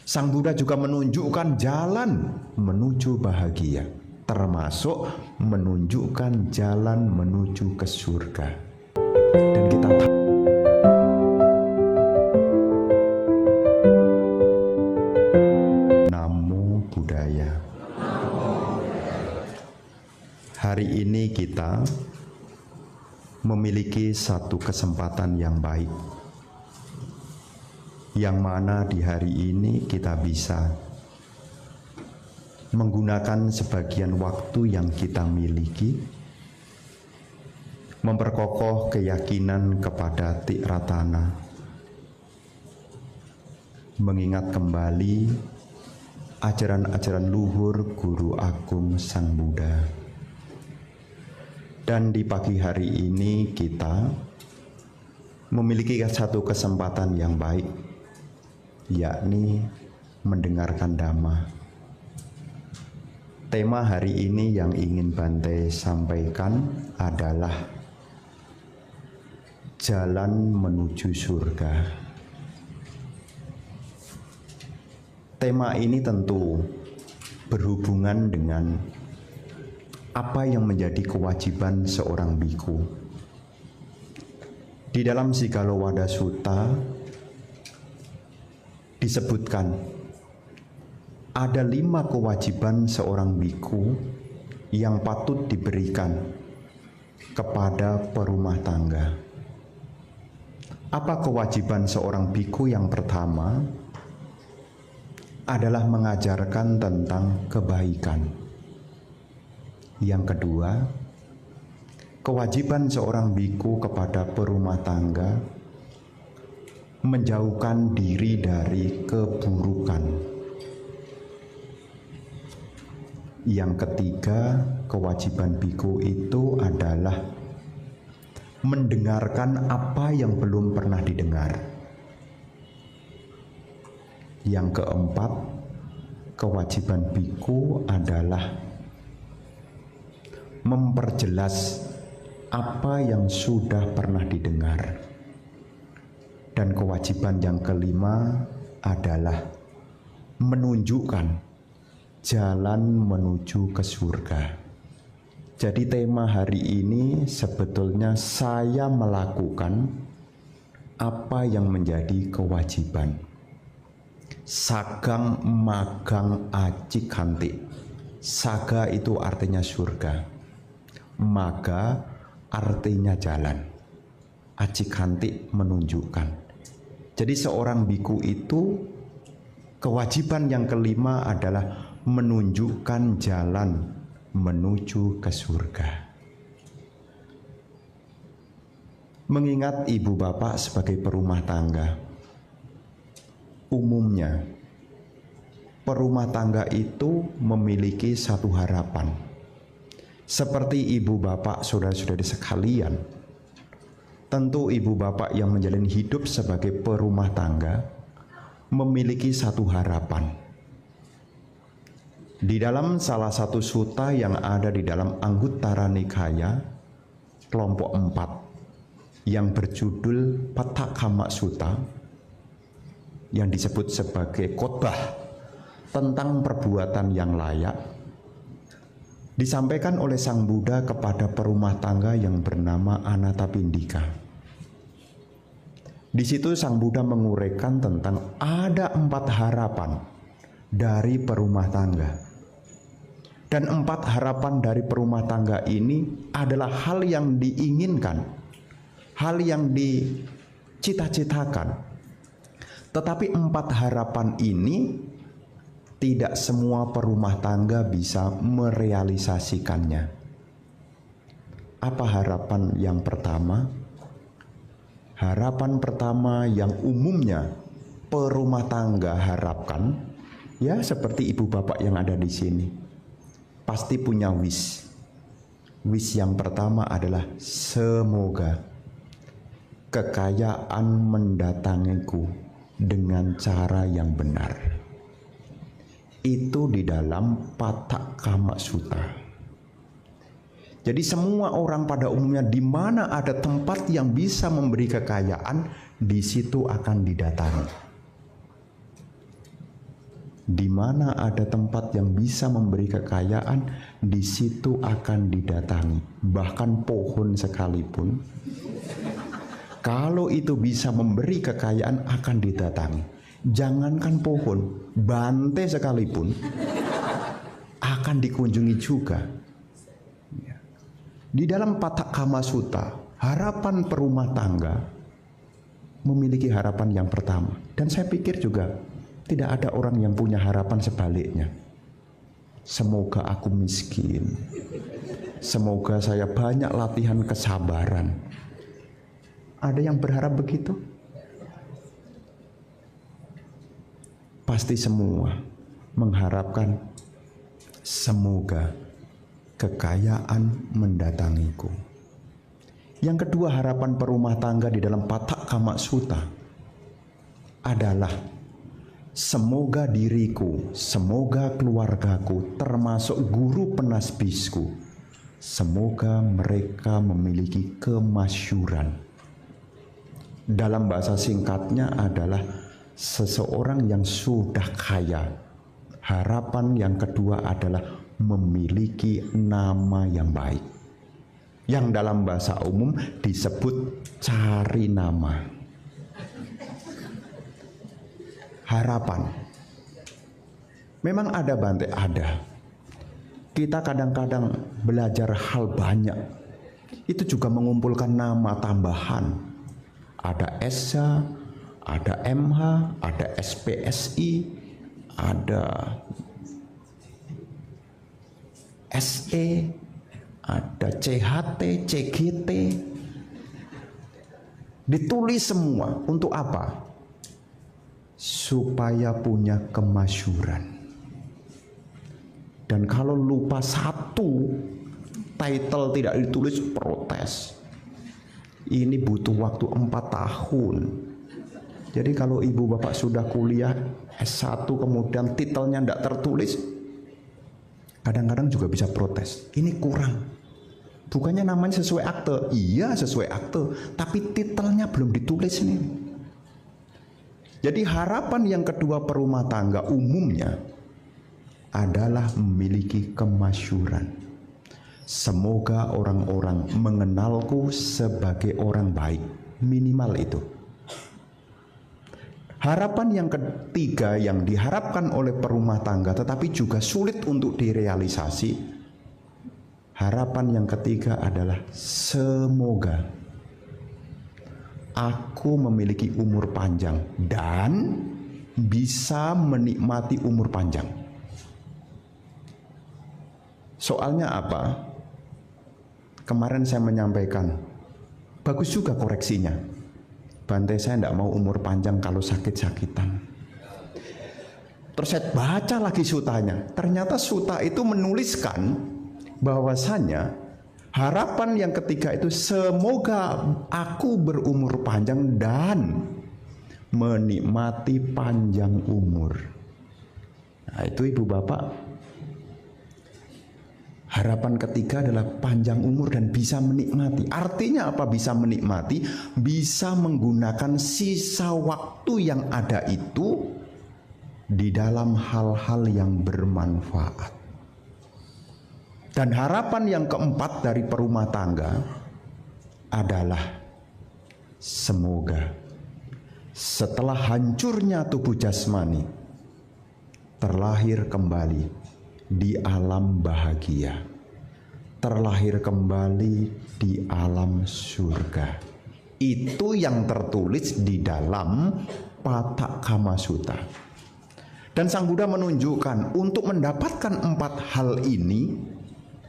Sang Buddha juga menunjukkan jalan menuju bahagia, termasuk menunjukkan jalan menuju ke surga. Dan kita tahu Namo Buddhaya. Hari ini kita memiliki satu kesempatan yang baik, yang mana di hari ini kita bisa menggunakan sebagian waktu yang kita miliki, memperkokoh keyakinan kepada Tikratana, mengingat kembali ajaran-ajaran luhur Guru Agung Sang Buddha. Dan di pagi hari ini kita memiliki satu kesempatan yang baik, yakni mendengarkan Dhamma. Tema hari ini yang ingin Bante sampaikan adalah jalan menuju surga. Tema ini tentu berhubungan dengan apa yang menjadi kewajiban seorang biku. Di dalam Sigallowada Sutta disebutkan ada 5 kewajiban seorang biku yang patut diberikan kepada perumah tangga. Apa kewajiban seorang biku? Yang pertama adalah mengajarkan tentang kebaikan. Yang kedua, kewajiban seorang biku kepada perumah tangga menjauhkan diri dari keburukan. Yang ketiga, kewajiban biku itu adalah mendengarkan apa yang belum pernah didengar. Yang keempat, kewajiban biku adalah memperjelas apa yang sudah pernah didengar. Dan kewajiban yang kelima adalah menunjukkan jalan menuju ke surga. Jadi tema hari ini sebetulnya saya melakukan apa yang menjadi kewajiban. Sagang magang acikanti. Saga itu artinya surga, maga artinya jalan, acikanti menunjukkan. Jadi seorang biku itu kewajiban yang kelima adalah menunjukkan jalan menuju ke surga. Mengingat ibu bapak sebagai perumah tangga, umumnya perumah tangga itu memiliki satu harapan. Seperti ibu bapak, saudara-saudari sekalian, tentu ibu bapak yang menjalani hidup sebagai perumah tangga memiliki satu harapan. Di dalam salah satu sutta yang ada di dalam Anguttara Nikaya kelompok 4 yang berjudul Patthakkamma Sutta, yang disebut sebagai khotbah tentang perbuatan yang layak, disampaikan oleh Sang Buddha kepada perumah tangga yang bernama Anathapindika. Di situ Sang Buddha menguraikan tentang ada 4 harapan dari perumah tangga. Dan 4 harapan dari perumah tangga ini adalah hal yang diinginkan, hal yang dicita-citakan. Tetapi 4 harapan ini tidak semua perumah tangga bisa merealisasikannya. Apa harapan yang pertama? Harapan pertama yang umumnya perumah tangga harapkan, ya seperti ibu bapak yang ada di sini, pasti punya wish. Wish yang pertama adalah semoga kekayaan mendatangiku dengan cara yang benar. Itu di dalam Patthakkamma Sutta. Jadi semua orang pada umumnya di mana ada tempat yang bisa memberi kekayaan, di situ akan didatangi. Di mana ada tempat yang bisa memberi kekayaan, di situ akan didatangi. Bahkan pohon sekalipun, kalau itu bisa memberi kekayaan, akan didatangi. Jangankan pohon, bante sekalipun akan dikunjungi juga. Di dalam Pathak Kama Sutta, harapan perumah tangga memiliki harapan yang pertama. Dan saya pikir juga tidak ada orang yang punya harapan sebaliknya. Semoga aku miskin. Semoga saya banyak latihan kesabaran. Ada yang berharap begitu? Pasti semua mengharapkan semoga kekayaan mendatangiku. Yang kedua, harapan perumah tangga di dalam Pathak Kama Sutta adalah semoga diriku, semoga keluargaku, termasuk guru penasbisku, semoga mereka memiliki kemasyhuran. Dalam bahasa singkatnya adalah seseorang yang sudah kaya. Harapan yang kedua adalah memiliki nama yang baik, yang dalam bahasa umum disebut cari nama. Harapan memang ada Bante, ada. Kita kadang-kadang belajar hal banyak, itu juga mengumpulkan nama tambahan. Ada SH, ada MH, ada SPSI, ada SE, ada CHT, CGT. Ditulis semua untuk apa? Supaya punya kemasyhuran. Dan kalau lupa satu title tidak ditulis, protes. Ini butuh waktu 4 tahun. Jadi kalau ibu bapak sudah kuliah S1 kemudian titelnya tidak tertulis, kadang-kadang juga bisa protes. Ini kurang. Bukannya namanya sesuai akte. Iya sesuai akte, tapi titelnya belum ditulis nih. Jadi harapan yang kedua perumah tangga umumnya adalah memiliki kemasyhuran. Semoga orang-orang mengenalku sebagai orang baik, minimal itu. Harapan yang ketiga yang diharapkan oleh perumah tangga tetapi juga sulit untuk direalisasi. Harapan yang ketiga adalah semoga aku memiliki umur panjang dan bisa menikmati umur panjang. Soalnya apa? Kemarin saya menyampaikan, bagus juga koreksinya. Bante, saya tidak mau umur panjang kalau sakit-sakitan. Terus saya baca lagi sutanya. Ternyata suta itu menuliskan bahwasanya harapan yang ketiga itu semoga aku berumur panjang dan menikmati panjang umur. Nah itu ibu bapak, harapan ketiga adalah panjang umur dan bisa menikmati. Artinya apa bisa menikmati? Bisa menggunakan sisa waktu yang ada itu di dalam hal-hal yang bermanfaat. Dan harapan yang keempat dari perumah tangga adalah semoga setelah hancurnya tubuh jasmani terlahir kembali di alam bahagia, terlahir kembali di alam surga. Itu yang tertulis di dalam Pathak Kama Sutta. Dan Sang Buddha menunjukkan untuk mendapatkan 4 hal ini,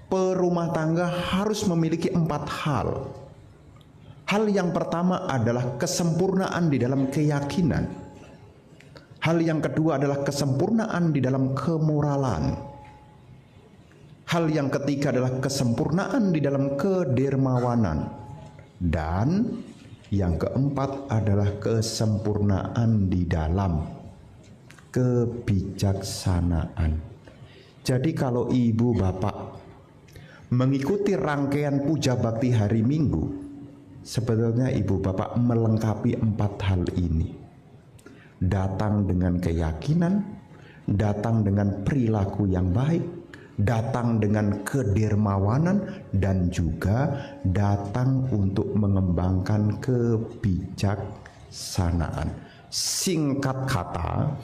perumah tangga harus memiliki 4 hal. Hal yang pertama adalah kesempurnaan di dalam keyakinan. Hal yang kedua adalah kesempurnaan di dalam kemoralan. Hal yang ketiga adalah kesempurnaan di dalam kedermawanan. Dan yang keempat adalah kesempurnaan di dalam kebijaksanaan. Jadi kalau ibu bapak mengikuti rangkaian puja bakti hari Minggu, sebetulnya ibu bapak melengkapi 4 hal ini. Datang dengan keyakinan, datang dengan perilaku yang baik, datang dengan kedermawanan, dan juga datang untuk mengembangkan kebijaksanaan. Singkat kata,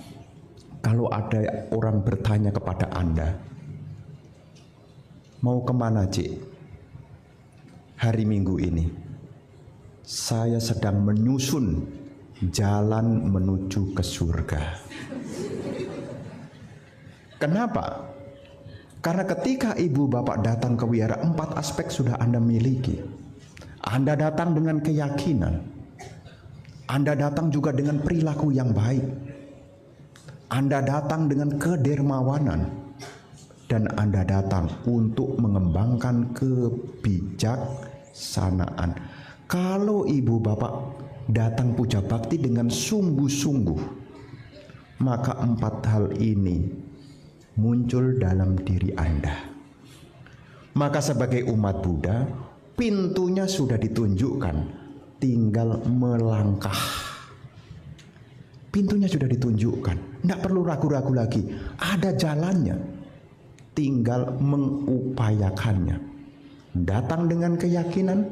kalau ada orang bertanya kepada Anda, mau kemana, Cik? Hari Minggu ini saya sedang menyusun jalan menuju ke surga. Kenapa? Karena ketika ibu bapak datang ke wihara, 4 aspek sudah Anda miliki. Anda datang dengan keyakinan, Anda datang juga dengan perilaku yang baik, Anda datang dengan kedermawanan, dan Anda datang untuk mengembangkan kebijaksanaan. Kalau ibu bapak datang puja bakti dengan sungguh-sungguh, maka 4 hal ini muncul dalam diri Anda. Maka sebagai umat Buddha, pintunya sudah ditunjukkan, tinggal melangkah. Pintunya sudah ditunjukkan, tidak perlu ragu-ragu lagi, ada jalannya, tinggal mengupayakannya. Datang dengan keyakinan,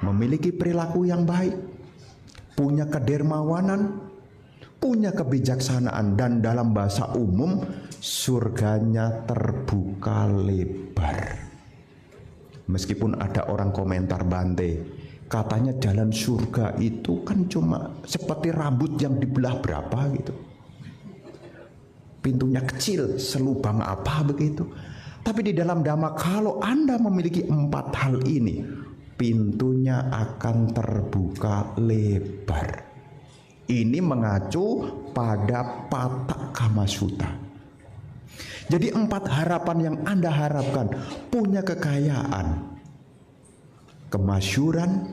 memiliki perilaku yang baik, punya kedermawanan, punya kebijaksanaan, dan dalam bahasa umum surganya terbuka lebar. Meskipun ada orang komentar Bante, katanya jalan surga itu kan cuma seperti rambut yang dibelah berapa gitu, pintunya kecil selubang apa begitu. Tapi di dalam Dhamma, kalau Anda memiliki 4 hal ini, pintunya akan terbuka lebar. Ini mengacu pada Patak Kama Sutta. Jadi 4 harapan yang Anda harapkan: punya kekayaan, kemasyhuran,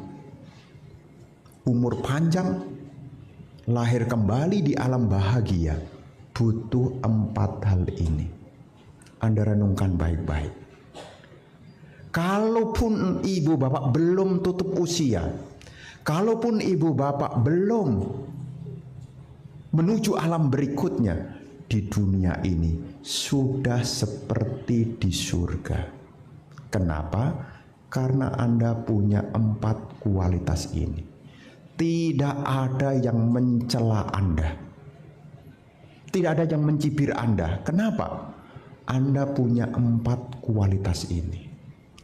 umur panjang, lahir kembali di alam bahagia. Butuh 4 hal ini. Anda renungkan baik-baik. Kalaupun ibu bapak belum tutup usia, kalaupun ibu bapak belum menuju alam berikutnya, di dunia ini sudah seperti di surga. Kenapa? Karena Anda punya 4 kualitas ini. Tidak ada yang mencela Anda, tidak ada yang mencibir Anda. Kenapa? Anda punya 4 kualitas ini.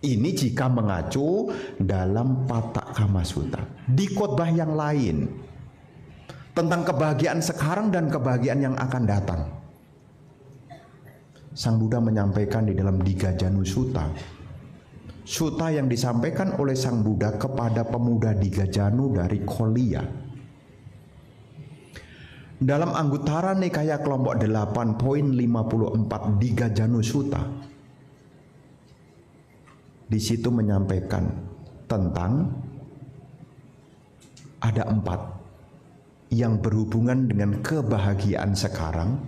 Ini jika mengacu dalam Patak Kama Sutta. Di khotbah yang lain tentang kebahagiaan sekarang dan kebahagiaan yang akan datang, Sang Buddha menyampaikan di dalam Digajanu Sutta, sutta yang disampaikan oleh Sang Buddha kepada pemuda Digajanu dari Kolia. Dalam Anguttara Nikaya kelompok 8.54 Digajanu Sutta, di situ menyampaikan tentang ada 4 yang berhubungan dengan kebahagiaan sekarang,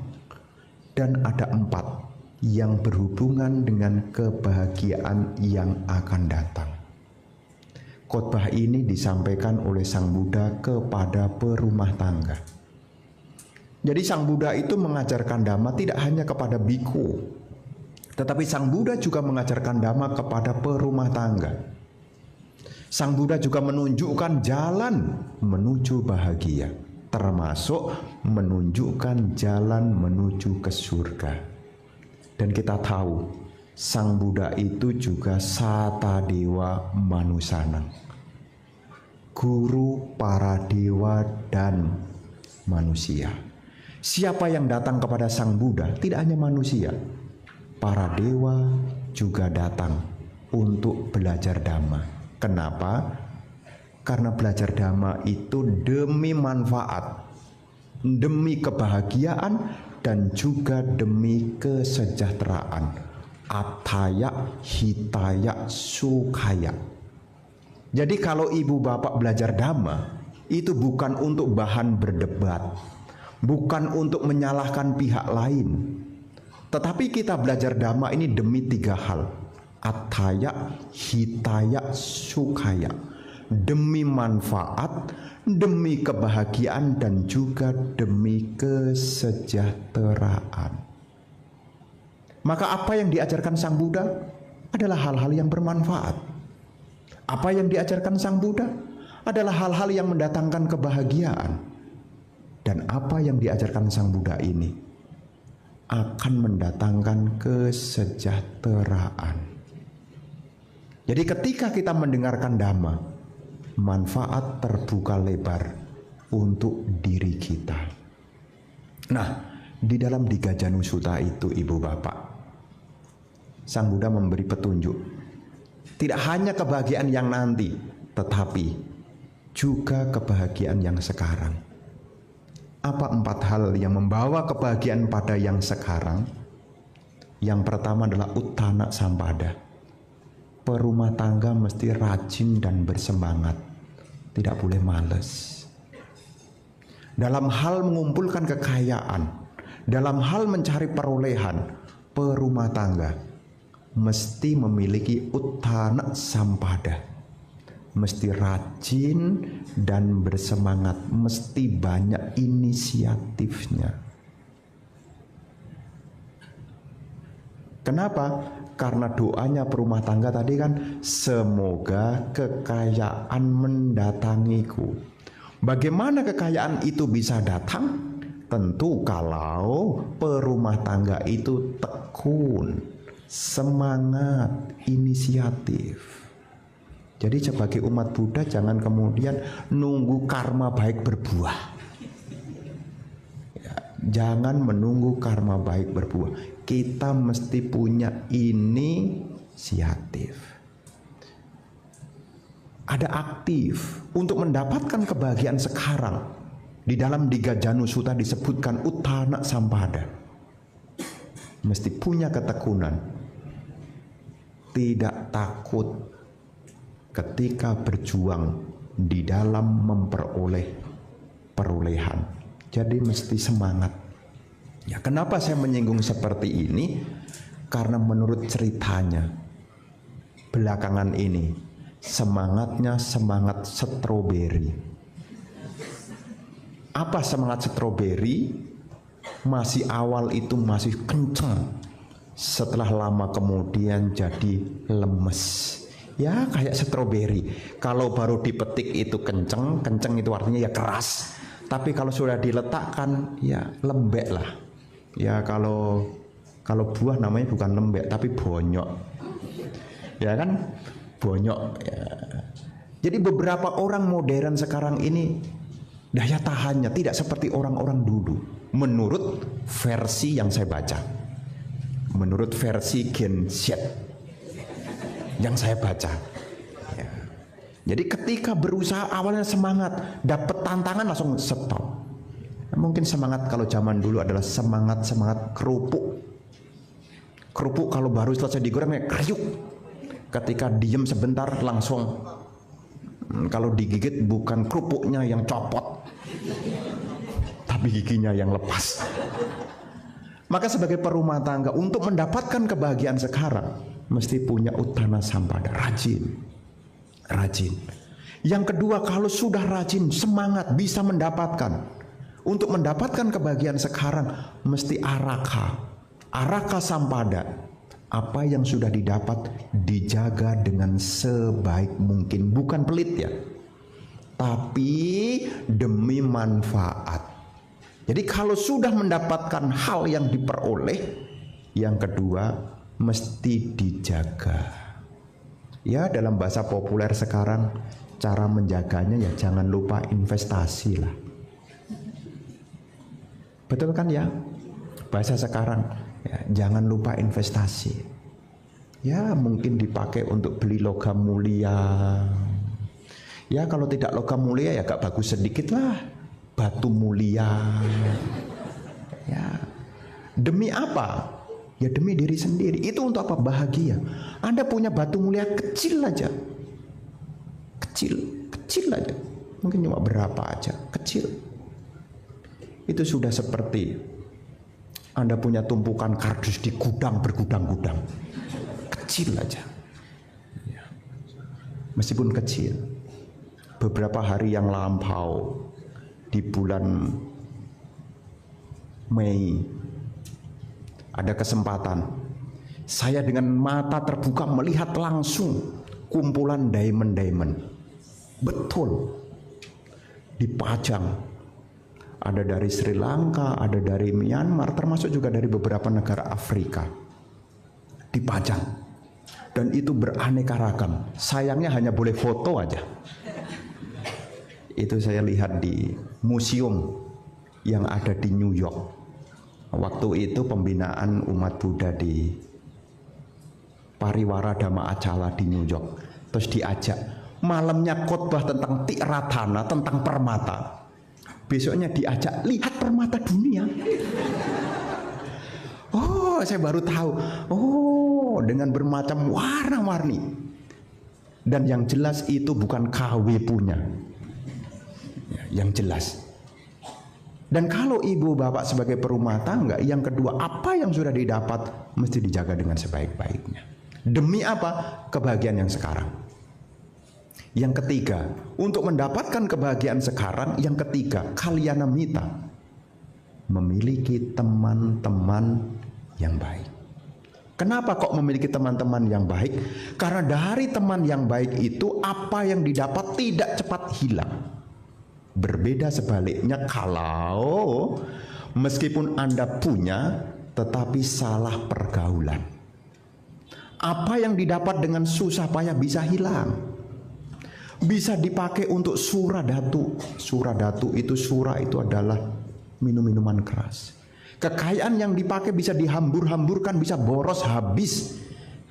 dan ada 4 yang berhubungan dengan kebahagiaan yang akan datang. Khotbah ini disampaikan oleh Sang Buddha kepada perumah tangga. Jadi Sang Buddha itu mengajarkan Dhamma tidak hanya kepada biku, tetapi Sang Buddha juga mengajarkan Dhamma kepada perumah tangga. Sang Buddha juga menunjukkan jalan menuju bahagia, termasuk menunjukkan jalan menuju ke surga. Dan kita tahu Sang Buddha itu juga Sata Dewa Manusanang, guru para dewa dan manusia. Siapa yang datang kepada Sang Buddha tidak hanya manusia, para dewa juga datang untuk belajar Dhamma. Kenapa? Karena belajar Dhamma itu demi manfaat, demi kebahagiaan, dan juga demi kesejahteraan. Attaya, hitaya, sukhaya. Jadi kalau ibu bapak belajar Dhamma, itu bukan untuk bahan berdebat, bukan untuk menyalahkan pihak lain, tetapi kita belajar Dhamma ini demi 3 hal: attaya, hitaya, sukhaya. Demi manfaat, demi kebahagiaan, dan juga demi kesejahteraan. Maka apa yang diajarkan Sang Buddha adalah hal-hal yang bermanfaat. Apa yang diajarkan Sang Buddha adalah hal-hal yang mendatangkan kebahagiaan. Dan apa yang diajarkan Sang Buddha ini akan mendatangkan kesejahteraan. Jadi ketika kita mendengarkan Dhamma, manfaat terbuka lebar untuk diri kita. Nah, di dalam Digajanu Sutta itu, Ibu Bapak, Sang Buddha memberi petunjuk. Tidak hanya kebahagiaan yang nanti, tetapi juga kebahagiaan yang sekarang. Apa 4 hal yang membawa kebahagiaan pada yang sekarang? Yang pertama adalah Uttana Sampada. Perumah tangga mesti rajin dan bersemangat. Tidak boleh malas. Dalam hal mengumpulkan kekayaan, dalam hal mencari perolehan, perumah tangga mesti memiliki Uttana Sampada. Mesti rajin dan bersemangat, mesti banyak inisiatifnya. Kenapa? Karena doanya perumah tangga tadi kan, semoga kekayaan mendatangiku. Bagaimana kekayaan itu bisa datang? Tentu kalau perumah tangga itu tekun, semangat, inisiatif. Jadi sebagai umat Buddha jangan kemudian nunggu karma baik berbuah. Ya, jangan menunggu karma baik berbuah. Kita mesti punya inisiatif. Ada aktif untuk mendapatkan kebahagiaan sekarang. Di dalam Digajanu Sutta disebutkan Uttana Sampada. Mesti punya ketekunan. Tidak takut ketika berjuang di dalam memperoleh perolehan. Jadi mesti semangat. Ya, kenapa saya menyinggung seperti ini? Karena menurut ceritanya belakangan ini semangatnya semangat stroberi. Apa semangat stroberi? Masih awal itu masih kenceng. Setelah lama kemudian jadi lemes. Ya kayak stroberi. Kalau baru dipetik itu kenceng, kenceng itu artinya ya keras. Tapi kalau sudah diletakkan ya lembek lah. Ya kalau buah namanya bukan lembek tapi bonyok. Ya kan? Bonyok. Ya. Jadi beberapa orang modern sekarang ini daya tahannya tidak seperti orang-orang dulu. Menurut versi yang saya baca. Menurut versi Gen Z yang saya baca. Ya. Jadi ketika berusaha awalnya semangat, dapat tantangan langsung stop. Mungkin semangat kalau zaman dulu adalah semangat kerupuk. Kerupuk kalau baru selesai digoreng kriuk. Ketika diem sebentar langsung, kalau digigit bukan kerupuknya yang copot, tapi giginya yang lepas. Maka sebagai perumah tangga untuk mendapatkan kebahagiaan sekarang mesti punya Uttana Sampada, rajin. Yang kedua, kalau sudah rajin, semangat, bisa mendapatkan. Untuk mendapatkan kebahagiaan sekarang mesti Araka Sampada. Apa yang sudah didapat dijaga dengan sebaik mungkin, bukan pelit ya, tapi demi manfaat. Jadi kalau sudah mendapatkan hal yang diperoleh, yang kedua mesti dijaga. Ya dalam bahasa populer sekarang cara menjaganya ya jangan lupa investasi lah. Betul kan ya? Bahasa sekarang ya, jangan lupa investasi. Ya mungkin dipakai untuk beli logam mulia. Ya kalau tidak logam mulia ya agak bagus sedikit lah, batu mulia. Ya demi apa? Ya demi diri sendiri. Itu untuk apa? Bahagia. Anda punya batu mulia kecil aja, kecil aja, mungkin cuma berapa aja, kecil. Itu sudah seperti Anda punya tumpukan kardus di gudang bergudang-gudang, kecil aja. Ya. Meskipun kecil. Beberapa hari yang lampau di bulan Mei ada kesempatan Saya dengan mata terbuka melihat langsung kumpulan diamond. Betul, dipajang. Ada dari Sri Lanka, ada dari Myanmar, termasuk juga dari beberapa negara Afrika. Dipajang. Dan itu beraneka ragam. Sayangnya hanya boleh foto aja. Itu saya lihat di museum yang ada di New York. Waktu itu pembinaan umat Buddha di Pariwara Dhamma Acala di New York. Terus diajak malamnya khotbah tentang Tiratana, tentang permata. Besoknya diajak lihat permata dunia. Oh, saya baru tahu. Oh, dengan bermacam warna-warni. Dan yang jelas itu bukan KW punya. Yang jelas. Dan kalau ibu bapak sebagai perumah tangga, yang kedua, apa yang sudah didapat mesti dijaga dengan sebaik-baiknya. Demi apa? Kebahagiaan yang sekarang. Yang ketiga, untuk mendapatkan kebahagiaan sekarang, yang ketiga, kalyana mita, memiliki teman-teman yang baik. Kenapa kok memiliki teman-teman yang baik? Karena dari teman yang baik itu apa yang didapat tidak cepat hilang. Berbeda sebaliknya kalau meskipun Anda punya tetapi salah pergaulan. Apa yang didapat dengan susah payah bisa hilang. Bisa dipakai untuk suradatu. Suradatu itu, surah itu adalah minum-minuman keras. Kekayaan yang dipakai bisa dihambur-hamburkan, bisa boros habis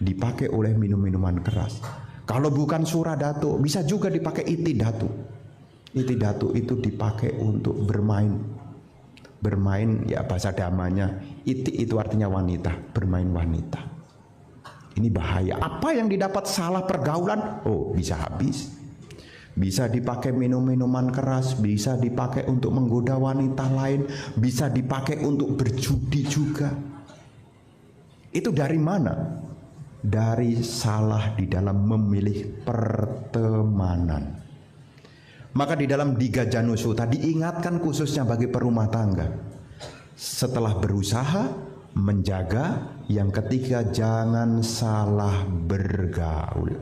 dipakai oleh minum-minuman keras. Kalau bukan suradatu, bisa juga dipakai itidatu. Itidatu itu dipakai untuk bermain. Bermain ya bahasa damanya. Iti itu artinya wanita, bermain wanita. Ini bahaya. Apa yang didapat salah pergaulan, oh bisa habis. Bisa dipakai minum-minuman keras, bisa dipakai untuk menggoda wanita lain, bisa dipakai untuk berjudi juga. Itu dari mana? Dari salah di dalam memilih pertemanan. Maka di dalam Diga Janu Sutta diingatkan khususnya bagi perumah tangga. Setelah berusaha menjaga, yang ketiga jangan salah bergaul.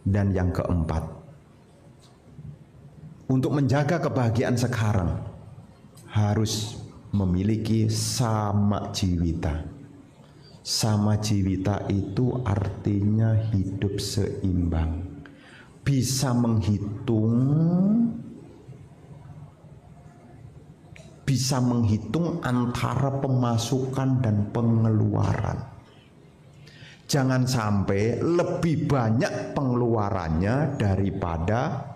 Dan yang keempat, untuk menjaga kebahagiaan sekarang harus memiliki sama jiwita. Sama jiwita itu artinya hidup seimbang. Bisa menghitung antara pemasukan dan pengeluaran. Jangan sampai lebih banyak pengeluarannya daripada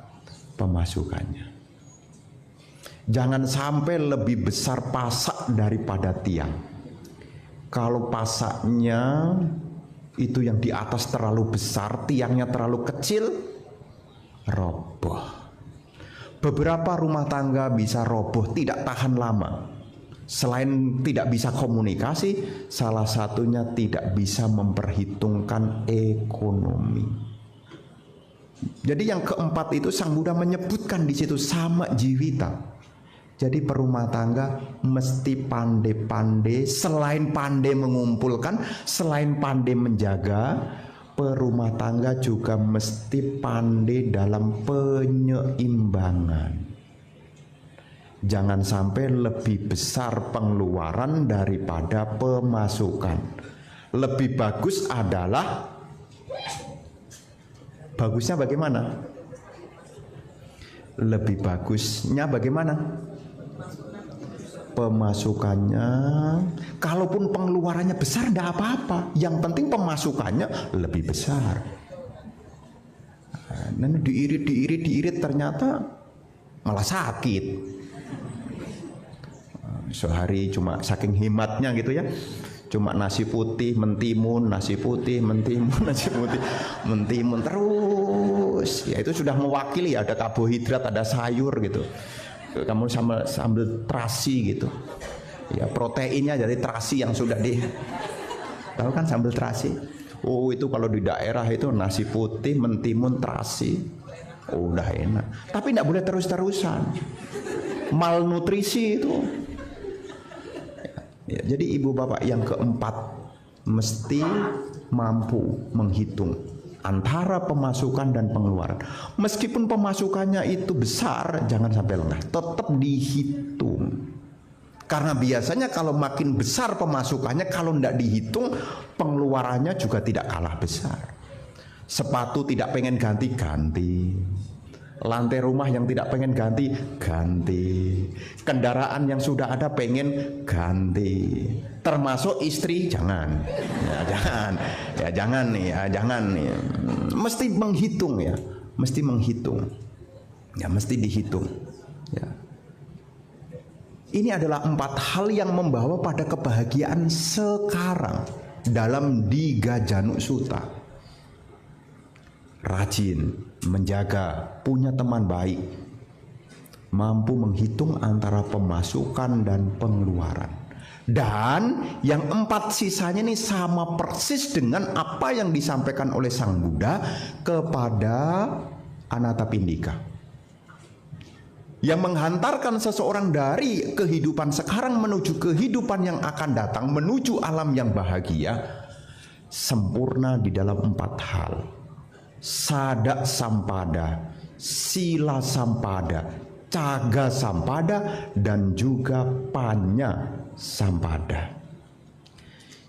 pemasukannya. Jangan sampai lebih besar pasak daripada tiang. Kalau pasaknya itu yang di atas terlalu besar, tiangnya terlalu kecil, roboh. Beberapa rumah tangga bisa roboh, tidak tahan lama. Selain tidak bisa komunikasi, salah satunya tidak bisa memperhitungkan ekonomi. Jadi yang keempat itu Sang Buddha menyebutkan di situ sama jiwita. Jadi perumah tangga mesti pandai-pandai, selain pandai mengumpulkan, selain pandai menjaga, perumah tangga juga mesti pandai dalam penyeimbangan. Jangan sampai lebih besar pengeluaran daripada pemasukan. Lebih bagus adalah, bagusnya bagaimana? Lebih bagusnya bagaimana? Pemasukannya, kalaupun pengeluarannya besar tidak apa-apa, yang penting pemasukannya lebih besar. Dan diirit ternyata malah sakit. Sehari cuma saking hematnya gitu ya, cuma nasi putih mentimun, nasi putih mentimun, nasi putih mentimun terus. Ya itu sudah mewakili ada karbohidrat, ada sayur gitu. Kamu sambil terasi gitu. Ya proteinnya dari terasi yang sudah tahu kan sambal terasi. Oh itu kalau di daerah itu nasi putih mentimun terasi. Oh udah enak. Tapi tidak boleh terus-terusan. Malnutrisi itu. Ya, jadi ibu bapak yang keempat, mesti mampu menghitung antara pemasukan dan pengeluaran. Meskipun pemasukannya itu besar, jangan sampai lengah, tetap dihitung. Karena biasanya kalau makin besar pemasukannya, kalau tidak dihitung, pengeluarannya juga tidak kalah besar. Sepatu tidak pengen ganti-ganti, lantai rumah yang tidak pengen ganti, ganti. Kendaraan yang sudah ada pengen ganti. Termasuk istri, jangan. Ya, jangan. Ya, jangan nih, ya, jangan nih. Mesti menghitung ya, mesti menghitung. Ya, mesti dihitung. Ya. Ini adalah 4 hal yang membawa pada kebahagiaan sekarang dalam Diga Januk Suta. Rajin, menjaga, punya teman baik, mampu menghitung antara pemasukan dan pengeluaran. Dan yang 4 sisanya ini sama persis dengan apa yang disampaikan oleh Sang Buddha kepada Anathapindika, yang menghantarkan seseorang dari kehidupan sekarang menuju kehidupan yang akan datang, menuju alam yang bahagia, sempurna di dalam 4 hal. Sada sampada, sila sampada, caga sampada, dan juga panya sampada.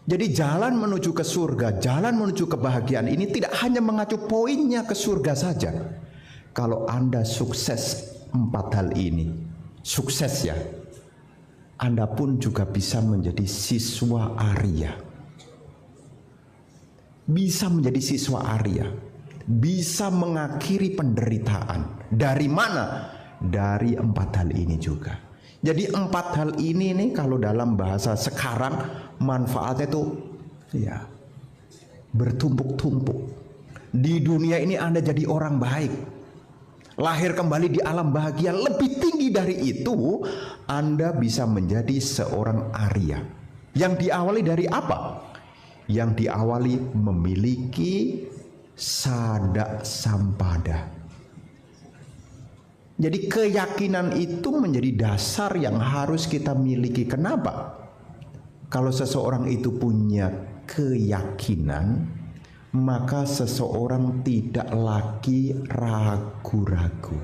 Jadi jalan menuju ke surga, jalan menuju kebahagiaan ini tidak hanya mengacu poinnya ke surga saja. Kalau Anda sukses 4 hal ini, sukses ya, Anda pun juga bisa menjadi siswa Arya. Bisa menjadi siswa Arya, bisa mengakhiri penderitaan. Dari mana? Dari 4 hal ini juga. Jadi 4 hal ini nih, kalau dalam bahasa sekarang manfaatnya itu ya bertumpuk-tumpuk. Di dunia ini Anda jadi orang baik, lahir kembali di alam bahagia. Lebih tinggi dari itu, Anda bisa menjadi seorang Arya. Yang diawali dari apa? Yang diawali memiliki sada sampada. Jadi keyakinan itu menjadi dasar yang harus kita miliki. Kenapa? Kalau seseorang itu punya keyakinan, maka seseorang tidak lagi ragu-ragu.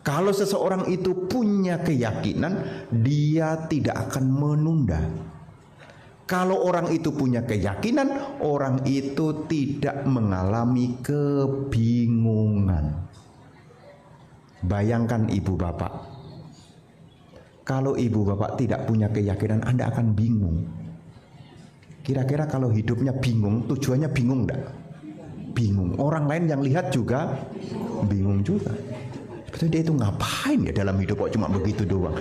Kalau seseorang itu punya keyakinan, dia tidak akan menunda. Kalau orang itu punya keyakinan, orang itu tidak mengalami kebingungan. Bayangkan ibu bapak, kalau ibu bapak tidak punya keyakinan, Anda akan bingung. Kira-kira kalau hidupnya bingung, tujuannya bingung enggak? Bingung. Orang lain yang lihat juga bingung juga. Sebetulnya dia itu ngapain ya dalam hidup kok cuma begitu doang.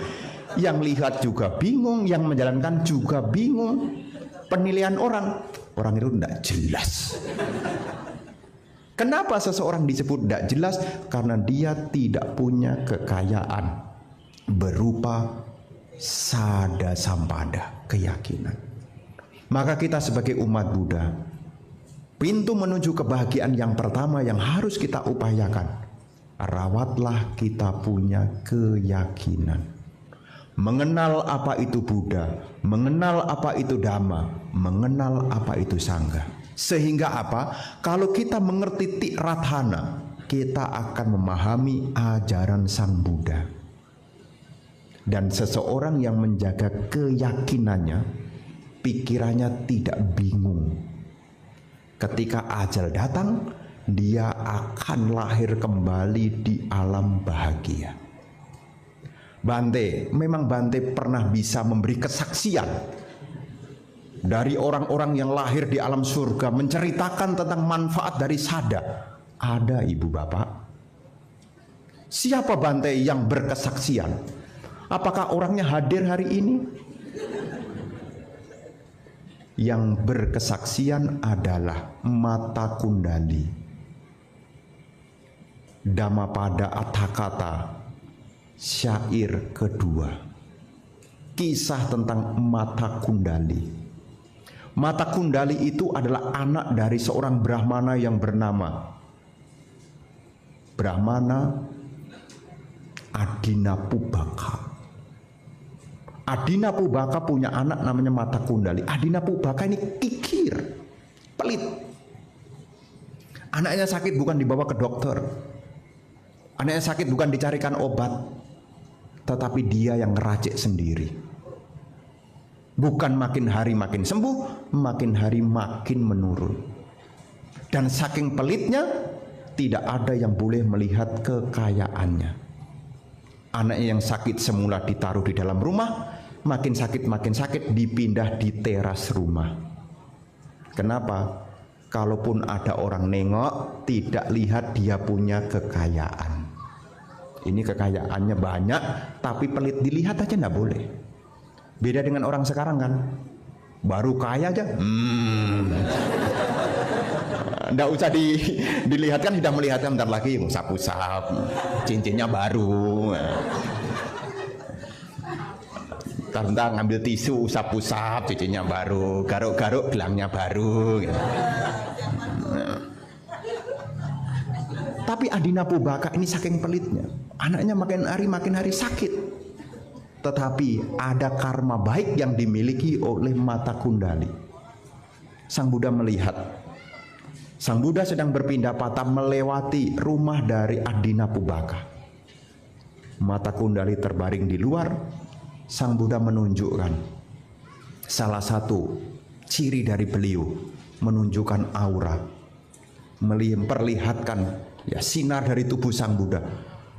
Yang lihat juga bingung, yang menjalankan juga bingung. Penilaian orang itu enggak jelas. Kenapa seseorang disebut tidak jelas? Karena dia tidak punya kekayaan berupa sada sampada, keyakinan. Maka kita sebagai umat Buddha, pintu menuju kebahagiaan yang pertama yang harus kita upayakan, rawatlah kita punya keyakinan. Mengenal apa itu Buddha, mengenal apa itu Dhamma, mengenal apa itu Sangha. Sehingga apa? Kalau kita mengerti Tiratthana, kita akan memahami ajaran Sang Buddha. Dan seseorang yang menjaga keyakinannya, pikirannya tidak bingung. Ketika ajal datang, dia akan lahir kembali di alam bahagia. Bante, memang Bante pernah bisa memberi kesaksian dari orang-orang yang lahir di alam surga, menceritakan tentang manfaat dari sada. Ada ibu bapak. Siapa Bante yang berkesaksian? Apakah orangnya hadir hari ini? Yang berkesaksian adalah Mata Kundali, Dhammapada Atthakata, syair kedua. Kisah tentang Mata Kundali. Mata Kundali itu adalah anak dari seorang Brahmana yang bernama Brahmana Adinapubaka. Adina Pubaka punya anak namanya Mata Kundali. Adina Pubaka ini kikir, pelit. Anaknya sakit bukan dibawa ke dokter, anaknya sakit bukan dicarikan obat, tetapi dia yang ngeracik sendiri. Bukan makin hari makin sembuh, makin hari makin menurun. Dan saking pelitnya, tidak ada yang boleh melihat kekayaannya. Anaknya yang sakit semula ditaruh di dalam rumah, makin sakit dipindah di teras rumah. Kenapa? Kalaupun ada orang nengok, tidak lihat dia punya kekayaan. Ini kekayaannya banyak, tapi pelit dilihat aja nggak boleh. Beda dengan orang sekarang kan, baru kaya aja, nggak usah dilihat kan, sudah melihatnya bentar lagi usap-usap, cincinnya baru. Bentar ngambil tisu, usap-usap, cincinnya baru, garuk-garuk, gelangnya baru. Gitu. Tapi Adina Pubaka ini saking pelitnya, anaknya makin hari sakit. Tetapi ada karma baik yang dimiliki oleh Mata Kundali. Sang Buddha melihat, Sang Buddha sedang berpindah patah melewati rumah dari Adina Pubaka. Mata Kundali terbaring di luar. Sang Buddha menunjukkan salah satu ciri dari beliau, menunjukkan aura, memperlihatkan ya sinar dari tubuh Sang Buddha.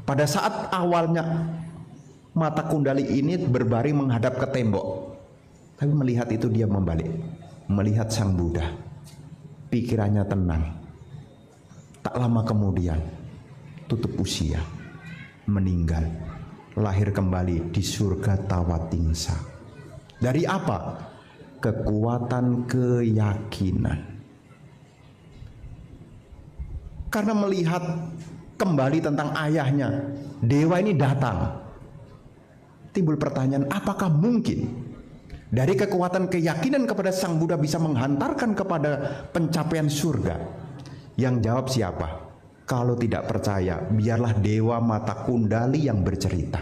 Pada saat awalnya Mata Kundali ini berbaring menghadap ke tembok, tapi melihat itu dia membalik, melihat Sang Buddha. Pikirannya tenang. Tak lama kemudian tutup usia, meninggal, lahir kembali di surga Tawatingsa. Dari apa? Kekuatan keyakinan. Karena melihat kembali tentang ayahnya, dewa ini datang. Timbul pertanyaan, apakah mungkin dari kekuatan keyakinan kepada Sang Buddha bisa menghantarkan kepada pencapaian surga? Yang jawab siapa? Kalau tidak percaya, biarlah Dewa Mata Kundali yang bercerita.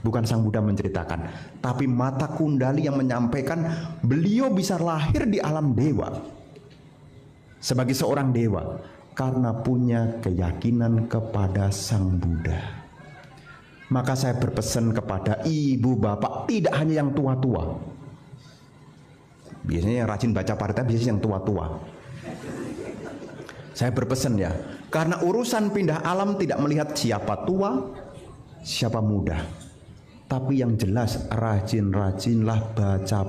Bukan Sang Buddha menceritakan, tapi Mata Kundali yang menyampaikan beliau bisa lahir di alam dewa sebagai seorang dewa karena punya keyakinan kepada Sang Buddha. Maka saya berpesan kepada ibu bapak, tidak hanya yang tua-tua. Biasanya yang rajin baca parita biasanya yang tua-tua. Saya berpesan ya, karena urusan pindah alam tidak melihat siapa tua, siapa muda. Tapi yang jelas rajin-rajinlah baca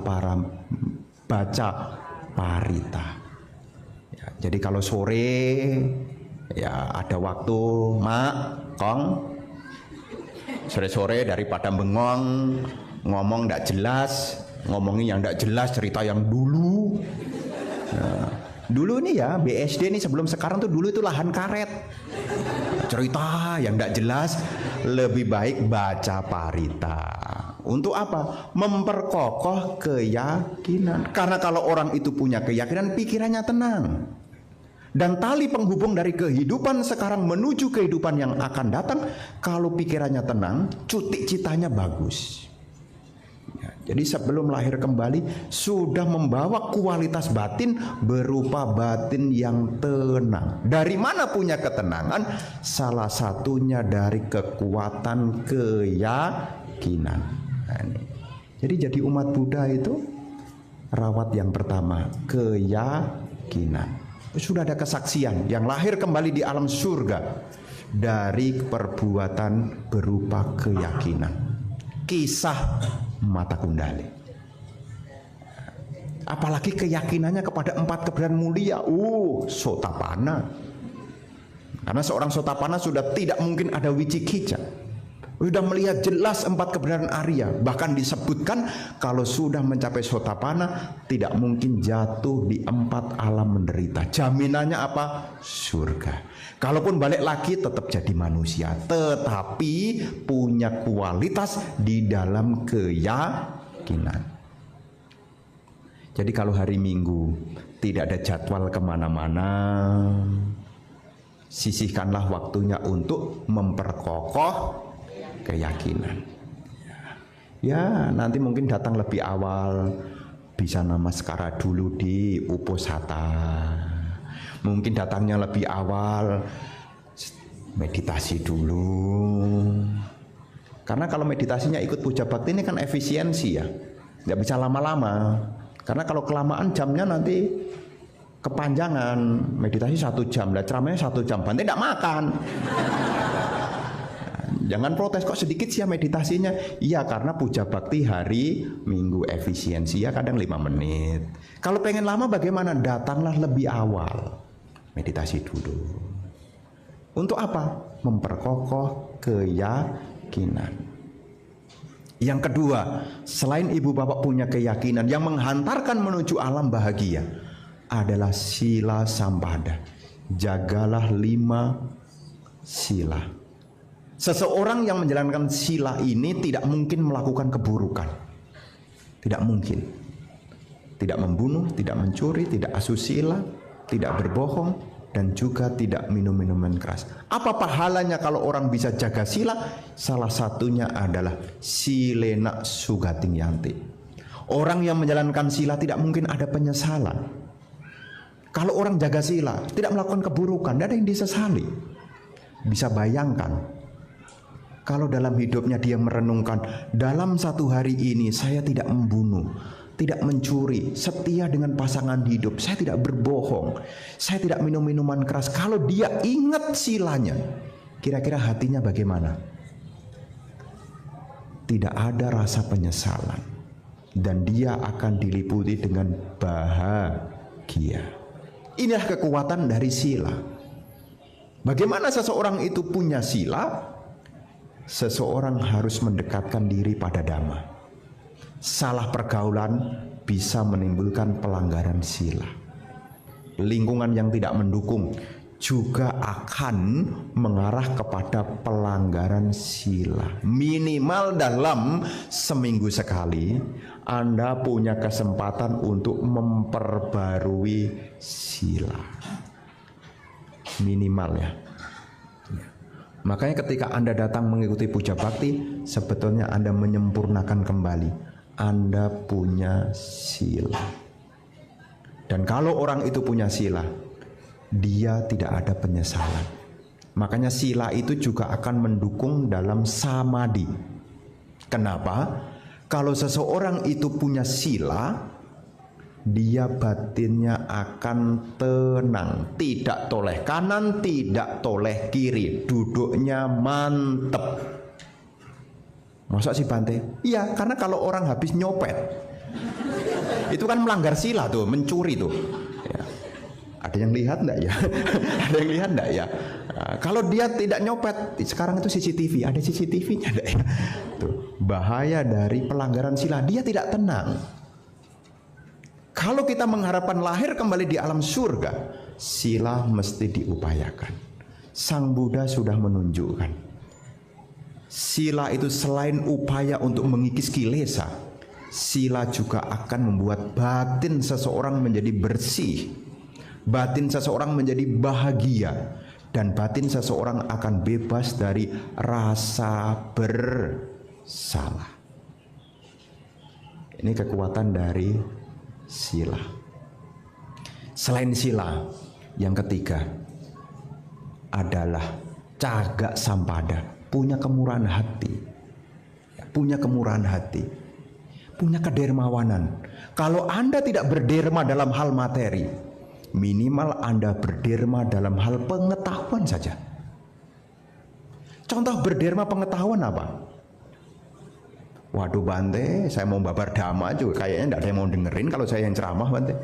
parita. Ya, jadi kalau sore ya ada waktu, Mak, Kong, sore-sore daripada bengong ngomong tidak jelas, ngomongin yang tidak jelas, cerita yang dulu. Nah, dulu nih ya BSD nih sebelum sekarang tuh, dulu itu lahan karet, cerita yang tidak jelas. Lebih baik baca parita. Untuk apa? Memperkokoh keyakinan. Karena kalau orang itu punya keyakinan, pikirannya tenang. Dan tali penghubung dari kehidupan sekarang menuju kehidupan yang akan datang, kalau pikirannya tenang, cuti citanya bagus. Ya, jadi sebelum lahir kembali sudah membawa kualitas batin berupa batin yang tenang. Dari mana punya ketenangan? Salah satunya dari kekuatan keyakinan. Nah, ini. Jadi umat Buddha itu rawat yang pertama, keyakinan. Sudah ada kesaksian yang lahir kembali di alam surga dari perbuatan berupa keyakinan. Kisah Mata Kundali. Apalagi keyakinannya kepada 4 kebenaran mulia. Sotapanna. Karena seorang Sotapanna sudah tidak mungkin ada wicikicca. Sudah melihat jelas 4 kebenaran Arya. Bahkan disebutkan kalau sudah mencapai Sotapanna tidak mungkin jatuh di 4 alam menderita. Jaminannya apa? Surga. Kalaupun balik lagi tetap jadi manusia, tetapi punya kualitas di dalam keyakinan. Jadi kalau hari Minggu tidak ada jadwal kemana-mana, sisihkanlah waktunya untuk memperkokoh keyakinan. Ya nanti mungkin datang lebih awal, bisa namaskara dulu di Uposatha. Mungkin datangnya lebih awal, meditasi dulu. Karena kalau meditasinya ikut puja bakti ini kan efisiensi ya, nggak bisa lama-lama. Karena kalau kelamaan jamnya nanti kepanjangan. Meditasi 1 jam, lah ceramahnya 1 jam, Bante tidak makan. Jangan protes, kok sedikit sih ya meditasinya. Iya, karena puja bakti hari Minggu efisiensi ya kadang 5 menit. Kalau pengen lama bagaimana? Datanglah lebih awal, meditasi dulu. Untuk apa? Memperkokoh keyakinan. Yang kedua, selain ibu bapak punya keyakinan yang menghantarkan menuju alam bahagia, adalah sila sampada. Jagalah 5 sila. Seseorang yang menjalankan sila ini tidak mungkin melakukan keburukan. Tidak mungkin. Tidak membunuh, tidak mencuri, tidak asusila, tidak berbohong, dan juga tidak minum minuman keras. Apa pahalanya kalau orang bisa jaga sila? Salah satunya adalah silena sugating yanti. Orang yang menjalankan sila tidak mungkin ada penyesalan. Kalau orang jaga sila, tidak melakukan keburukan, tidak ada yang disesali. Bisa bayangkan, kalau dalam hidupnya dia merenungkan, dalam 1 hari ini saya tidak membunuh, tidak mencuri, setia dengan pasangan hidup, saya tidak berbohong, saya tidak minum minuman keras. Kalau dia ingat silanya, kira-kira hatinya bagaimana? Tidak ada rasa penyesalan, dan dia akan diliputi dengan bahagia. Inilah kekuatan dari sila. Bagaimana seseorang itu punya sila? Seseorang harus mendekatkan diri pada Dhamma. Salah pergaulan bisa menimbulkan pelanggaran sila. Lingkungan yang tidak mendukung juga akan mengarah kepada pelanggaran sila. Minimal dalam seminggu sekali Anda punya kesempatan untuk memperbarui sila. Minimal ya. Makanya ketika Anda datang mengikuti puja bakti, sebetulnya Anda menyempurnakan kembali. Anda punya sila. Dan kalau orang itu punya sila, dia tidak ada penyesalan. Makanya sila itu juga akan mendukung dalam samadhi. Kenapa? Kalau seseorang itu punya sila, dia batinnya akan tenang, tidak toleh kanan, tidak toleh kiri, duduknya mantep. Masa sih Bante? Iya, karena kalau orang habis nyopet, itu kan melanggar sila tuh, mencuri tuh ya. Ada yang lihat enggak ya? Ada yang lihat enggak ya? Nah, kalau dia tidak nyopet, sekarang itu CCTV, ada CCTV-nya enggak ya? Tuh, bahaya dari pelanggaran sila, dia tidak tenang. Kalau kita mengharapkan lahir kembali di alam surga, sila mesti diupayakan. Sang Buddha sudah menunjukkan. Sila itu selain upaya untuk mengikis kilesa, sila juga akan membuat batin seseorang menjadi bersih. Batin seseorang menjadi bahagia. Dan batin seseorang akan bebas dari rasa bersalah. Ini kekuatan dari sila. Selain sila, yang ketiga adalah caga sampada, punya kemurahan hati. Punya kemurahan hati, punya kedermawanan. Kalau Anda tidak berderma dalam hal materi, minimal Anda berderma dalam hal pengetahuan saja. Contoh berderma pengetahuan apa? Waduh Bante, saya mau babar dhamma juga kayaknya tidak ada yang mau dengerin kalau saya yang ceramah Bante.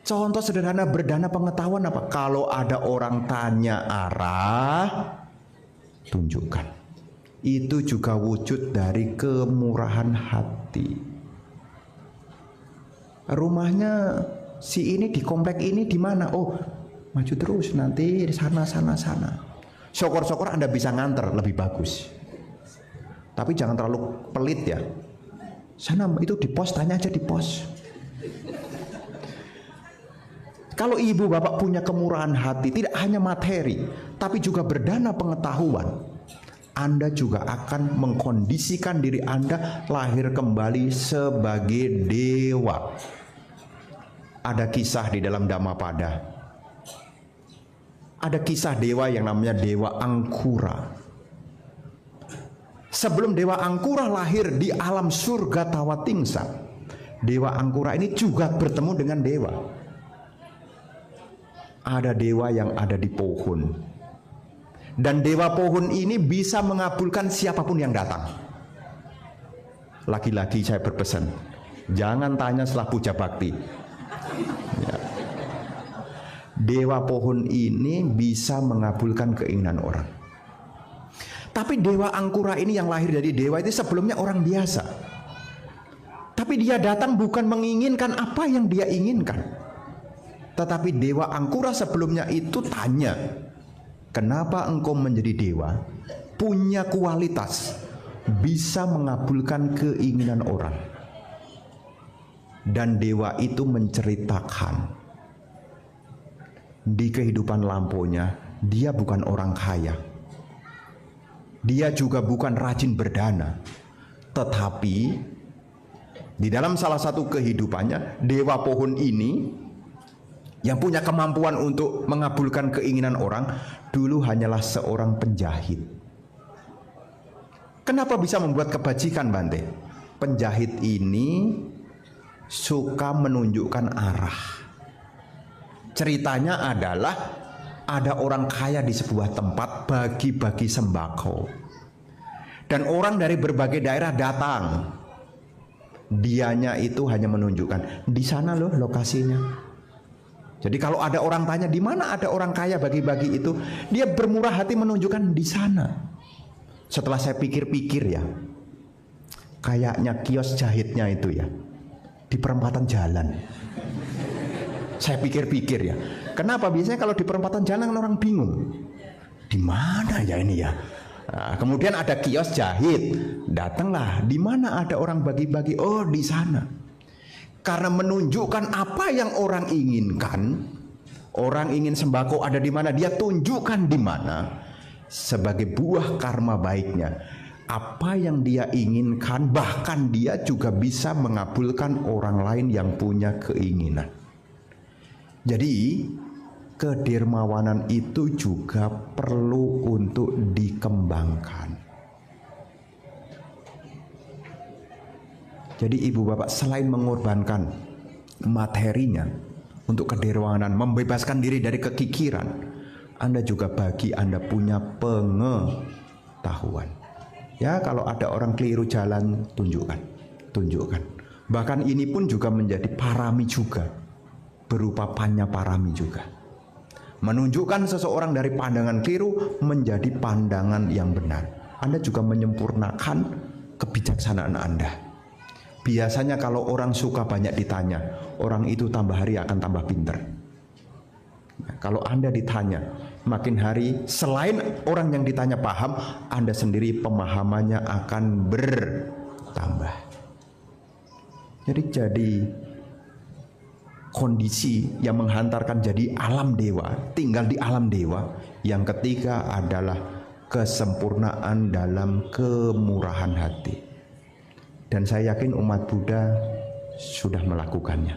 Contoh sederhana berdana pengetahuan apa? Kalau ada orang tanya arah, tunjukkan. Itu juga wujud dari kemurahan hati. Rumahnya si ini di komplek ini di mana? Oh, maju terus nanti di sana. Syukur-syukur Anda bisa nganter lebih bagus. Tapi jangan terlalu pelit ya. Sana itu di pos, tanya aja di pos. Kalau ibu bapak punya kemurahan hati, tidak hanya materi, tapi juga berdana pengetahuan. Anda juga akan mengkondisikan diri Anda lahir kembali sebagai dewa. Ada kisah di dalam Dhammapada. Ada kisah dewa yang namanya Dewa Angkura. Sebelum Dewa Angkura lahir di alam surga Tawatingsa, Dewa Angkura ini juga bertemu dengan dewa. Ada dewa yang ada di pohon, dan dewa pohon ini bisa mengabulkan siapapun yang datang. Lagi-lagi saya berpesan, jangan tanya setelah puja bakti ya. Dewa pohon ini bisa mengabulkan keinginan orang. Tapi Dewa Angkura ini yang lahir dari dewa itu sebelumnya orang biasa. Tapi dia datang bukan menginginkan apa yang dia inginkan. Tetapi Dewa Angkura sebelumnya itu tanya, kenapa engkau menjadi dewa? Punya kualitas, bisa mengabulkan keinginan orang. Dan dewa itu menceritakan, di kehidupan lampaunya, dia bukan orang kaya. Dia juga bukan rajin berdana. Tetapi di dalam salah satu kehidupannya, dewa pohon ini yang punya kemampuan untuk mengabulkan keinginan orang, dulu hanyalah seorang penjahit. Kenapa bisa membuat kebajikan, Bante? Penjahit ini suka menunjukkan arah. Ceritanya adalah ada orang kaya di sebuah tempat bagi-bagi sembako, dan orang dari berbagai daerah datang. Dianya itu hanya menunjukkan, di sana loh lokasinya. Jadi kalau ada orang tanya di mana ada orang kaya bagi-bagi itu, dia bermurah hati menunjukkan di sana. Setelah saya pikir-pikir ya, kayaknya kios jahitnya itu ya di perempatan jalan. Saya pikir-pikir ya, kenapa biasanya kalau di perempatan jalan orang bingung, di mana ya ini ya. Nah, kemudian ada kios jahit, datanglah, di mana ada orang bagi-bagi, oh di sana. Karena menunjukkan apa yang orang inginkan. Orang ingin sembako ada di mana, dia tunjukkan di mana. Sebagai buah karma baiknya, apa yang dia inginkan, bahkan dia juga bisa mengabulkan orang lain yang punya keinginan. Jadi kedermawanan itu juga perlu untuk dikembangkan. Jadi ibu bapak, selain mengorbankan materinya untuk kedermawanan, membebaskan diri dari kekikiran, Anda juga bagi Anda punya pengetahuan. Ya, kalau ada orang keliru jalan, tunjukkan. Bahkan ini pun juga menjadi parami juga, berupa panya parami juga. Menunjukkan seseorang dari pandangan keliru menjadi pandangan yang benar. Anda juga menyempurnakan kebijaksanaan Anda. Biasanya kalau orang suka banyak ditanya, orang itu tambah hari akan tambah pinter. Nah, kalau Anda ditanya, makin hari selain orang yang ditanya paham, Anda sendiri pemahamannya akan bertambah. Jadi kondisi yang menghantarkan jadi alam dewa, tinggal di alam dewa. Yang ketiga adalah kesempurnaan dalam kemurahan hati. Dan saya yakin umat Buddha sudah melakukannya.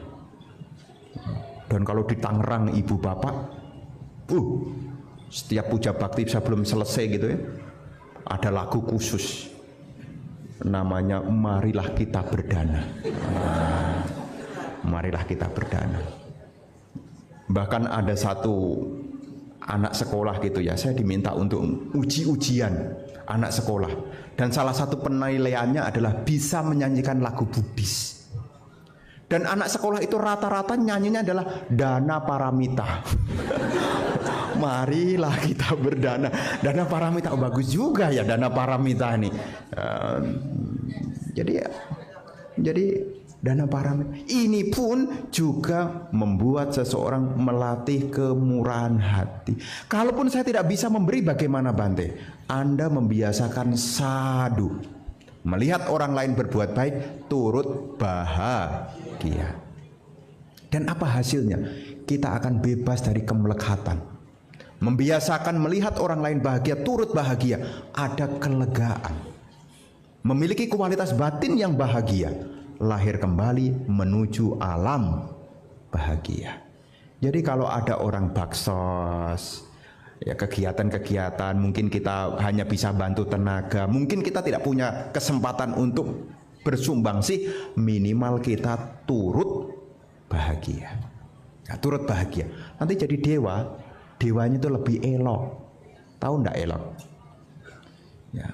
Dan kalau di Tangerang ibu bapak, setiap puja bakti sebelum selesai gitu ya, ada lagu khusus, namanya Marilah Kita Berdana. Marilah kita berdana. Bahkan ada satu anak sekolah gitu ya, saya diminta untuk ujian anak sekolah, dan salah satu penilaiannya adalah bisa menyanyikan lagu Buddhis. Dan anak sekolah itu rata-rata nyanyinya adalah Dana Paramita. Marilah kita berdana. Dana Paramita, bagus juga ya Dana Paramita ini. Jadi Dana Paramita ini pun juga membuat seseorang melatih kemurahan hati. Kalaupun saya tidak bisa memberi, bagaimana Bante? Anda membiasakan sadu, melihat orang lain berbuat baik, turut bahagia. Dan apa hasilnya? Kita akan bebas dari kemelekatan. Membiasakan melihat orang lain bahagia, turut bahagia, ada kelegaan. Memiliki kualitas batin yang bahagia, lahir kembali menuju alam bahagia. Jadi kalau ada orang baksos, ya kegiatan-kegiatan, mungkin kita hanya bisa bantu tenaga, mungkin kita tidak punya kesempatan untuk bersumbangsi, minimal kita turut bahagia. Ya, turut bahagia. Nanti jadi dewa, dewanya itu lebih elok. Tahu enggak elok? Ya,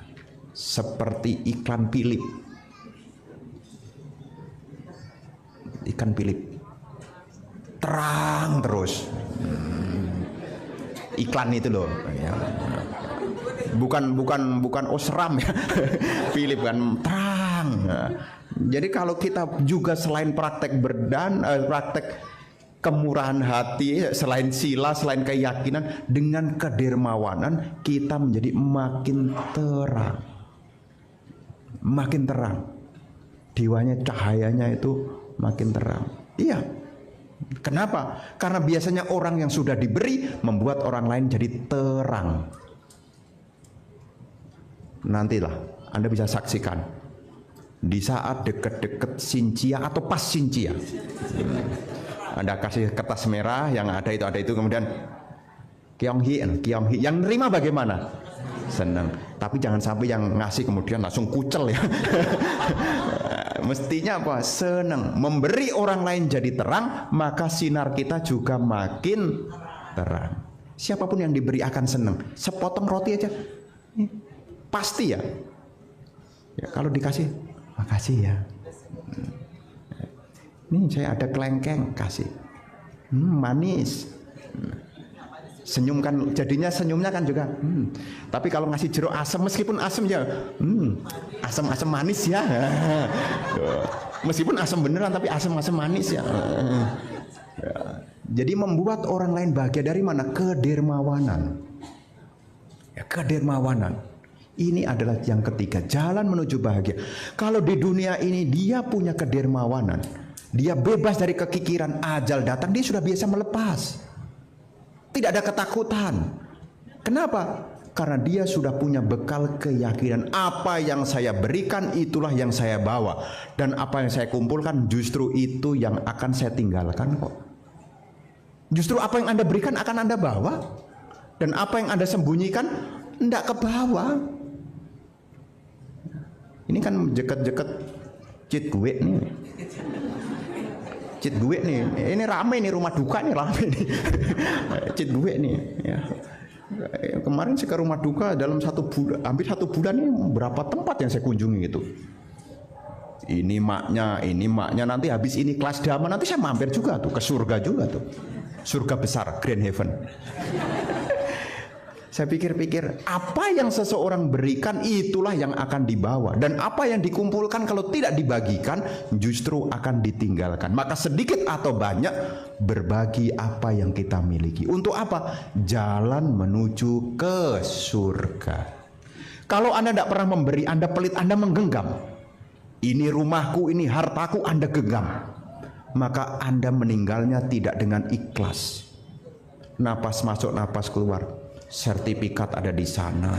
seperti iklan Philip. Ikan Philip. Terang terus. Iklan itu loh. Ya. Bukan osram ya. Philip kan terang. Nah, jadi kalau kita juga selain praktek praktek kemurahan hati, selain sila, selain keyakinan, dengan kedermawanan kita menjadi makin terang. Makin terang. Dewanya, cahayanya itu makin terang. Iya. Kenapa? Karena biasanya orang yang sudah diberi membuat orang lain jadi terang. Nantilah Anda bisa saksikan di saat deket-deket Sincia atau pas Sincia, Anda kasih kertas merah yang ada itu kemudian Kyonghi yang nerima bagaimana? Senang. Tapi jangan sampai yang ngasih kemudian langsung kucel ya. Mestinya apa? Senang. Memberi orang lain jadi terang, maka sinar kita juga makin terang. Siapapun yang diberi akan senang. Sepotong roti aja pasti ya. Ya kalau dikasih, makasih ya. Nih saya ada kelengkeng, kasih. Manis. Senyum kan, jadinya senyumnya kan juga. Tapi kalau ngasih jeruk asam, meskipun asam ya, asam-asam manis ya. Meskipun asam beneran, tapi asam-asam manis ya. Jadi membuat orang lain bahagia dari mana? Kedermawanan. Ya, kedermawanan. Ini adalah yang ketiga, jalan menuju bahagia. Kalau di dunia ini dia punya kedermawanan, dia bebas dari kekikiran, ajal datang, dia sudah biasa melepas. Tidak ada ketakutan. Kenapa? Karena dia sudah punya bekal keyakinan. Apa yang saya berikan itulah yang saya bawa. Dan apa yang saya kumpulkan justru itu yang akan saya tinggalkan kok. Justru apa yang Anda berikan akan Anda bawa. Dan apa yang Anda sembunyikan tidak ke bawah. Ini kan jeket-jeket cit gue nih. Cit gue nih, ini rame nih, rumah duka nih rame nih. Cit gue nih ya. Kemarin saya ke rumah duka dalam hampir satu bulan ini berapa tempat yang saya kunjungi gitu. Ini maknya nanti habis ini kelas dhamma nanti saya mampir juga tuh ke surga juga tuh. Surga besar, Grand Heaven. Saya pikir-pikir, apa yang seseorang berikan itulah yang akan dibawa. Dan apa yang dikumpulkan kalau tidak dibagikan justru akan ditinggalkan. Maka sedikit atau banyak berbagi apa yang kita miliki. Untuk apa? Jalan menuju ke surga. Kalau Anda tidak pernah memberi, Anda pelit, Anda menggenggam. Ini rumahku, ini hartaku, Anda genggam. Maka Anda meninggalnya tidak dengan ikhlas. Napas masuk, napas keluar. Sertifikat ada di sana.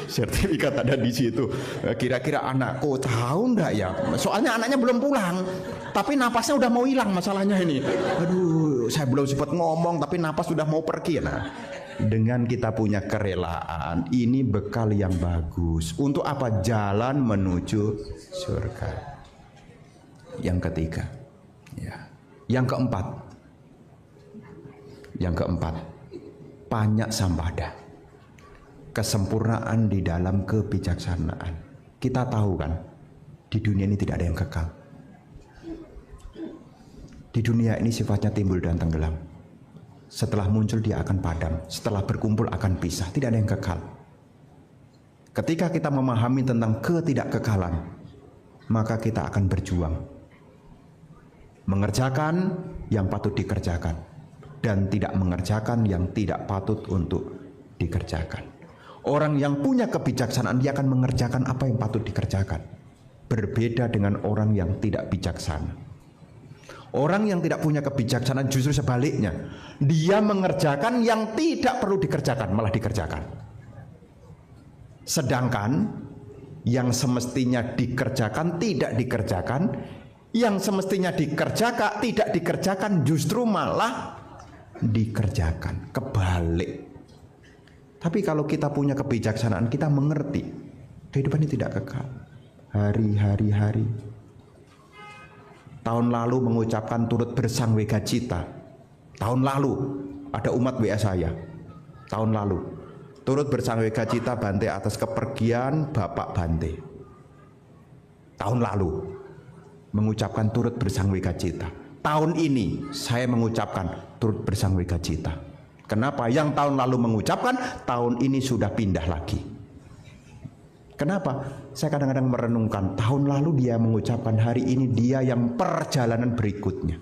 Sertifikat ada di situ. Kira-kira anakku tahu enggak ya? Soalnya anaknya belum pulang, tapi napasnya udah mau hilang masalahnya ini. Aduh, saya belum sempat ngomong tapi napas sudah mau pergi. Nah, dengan kita punya kerelaan, ini bekal yang bagus. Untuk apa? Jalan menuju surga. Yang ketiga, ya. Yang keempat. Yang keempat, banyak sampada. Kesempurnaan di dalam kebijaksanaan. Kita tahu kan, di dunia ini tidak ada yang kekal. Di dunia ini sifatnya timbul dan tenggelam. Setelah muncul dia akan padam, setelah berkumpul akan pisah, tidak ada yang kekal. Ketika kita memahami tentang ketidakkekalan, maka kita akan berjuang. Mengerjakan yang patut dikerjakan. Dan tidak mengerjakan yang tidak patut untuk dikerjakan. Orang yang punya kebijaksanaan, dia akan mengerjakan apa yang patut dikerjakan. Berbeda dengan orang yang tidak bijaksana. Orang yang tidak punya kebijaksanaan justru sebaliknya. Dia mengerjakan yang tidak perlu dikerjakan, malah dikerjakan. Sedangkan yang semestinya dikerjakan tidak dikerjakan, yang semestinya dikerjakan tidak dikerjakan, justru malah dikerjakan. Kebalik. Tapi kalau kita punya kebijaksanaan, kita mengerti kehidupan ini tidak kekal. Hari. Tahun lalu mengucapkan turut bersangwega cita. Tahun lalu ada umat WA saya. Tahun lalu turut bersangwega cita Bante atas kepergian Bapak Bante. Tahun lalu mengucapkan turut bersangwega cita. Tahun ini saya mengucapkan turut bersangwega cita. Kenapa? Yang tahun lalu mengucapkan, tahun ini sudah pindah lagi. Kenapa? Saya kadang-kadang merenungkan, tahun lalu dia mengucapkan, hari ini dia yang perjalanan berikutnya.